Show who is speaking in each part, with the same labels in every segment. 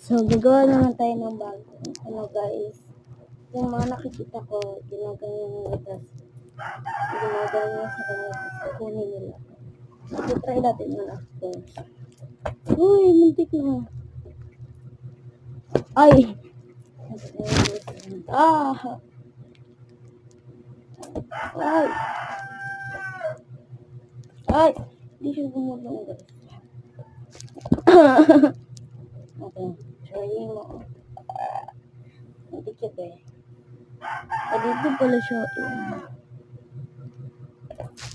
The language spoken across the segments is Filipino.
Speaker 1: So, gagawa naman tayo ng bago. Ano guys, yung mga nakikita ko, ginaganyan nila, tapos ginaganyan sa kanya, tapos kukunin nila. So, try natin yun after. Uy, muntik na. Ay! Ah! Ay! Ay! Hindi siya gumulong guys. Okay, try mo. Muntik yun eh. Dito pala siya.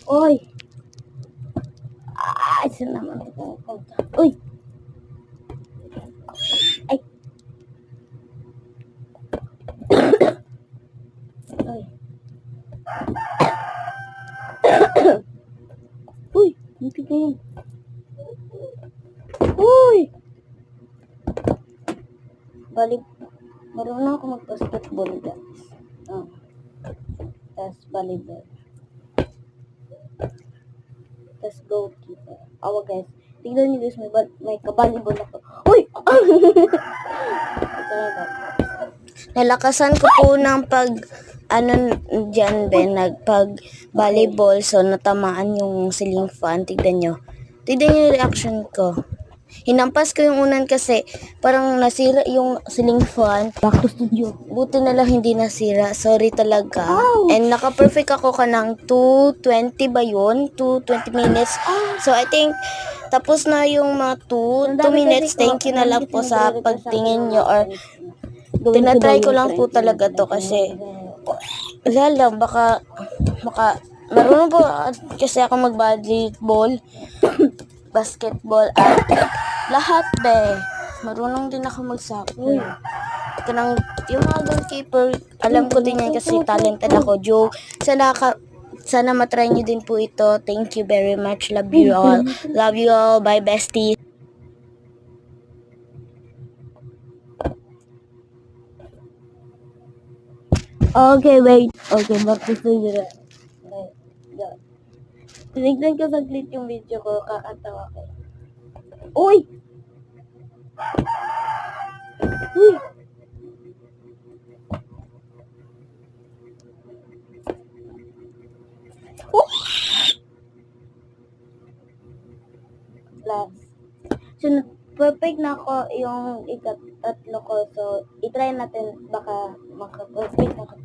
Speaker 1: Oy! Ay, saan naman ito? Uy! Ay! Ay! Uy! Muntik na yun. Uy! Balik. Marunong ako mag-basketball guys. Tapos volleyball. Tapos goalkeeper. Awa guys. Tignan niyo guys, may kabalibol ako. Uy!
Speaker 2: Nalakasan ko po ng pag volleyball, so natamaan yung ceiling fan. Tignan nyo yung reaction ko. Hinampas ko yung unan kasi parang nasira yung ceiling fan.
Speaker 1: Back to studio.
Speaker 2: Buti na lang hindi nasira. Sorry talaga.
Speaker 1: Ouch!
Speaker 2: And naka-perfect ako kanang 2:20 ba yun? 2:20 minutes. So I think tapos na yung mga 2 minutes. Thank you na lang po sa pagtingin nyo, or tinatry ko lang po talaga to kasi wala lang, baka marunong po kasi ako mag-volleyball, basketball, at lahat marunong din ako mag-soccer. Yung mga goalkeeper, alam ko din yan kasi talented ako. Joke. Sana matry nyo din po ito. Thank you very much. Love you all. Love you all. Bye, bestie.
Speaker 1: Okay, wait. Okay, back to studio. Tinignan ko saglit yung video ko, kakatawa ko. Uy! Uy! Last. So, perfect na ako yung ikatatlo ko. So, itry natin baka maka-perfect na ako.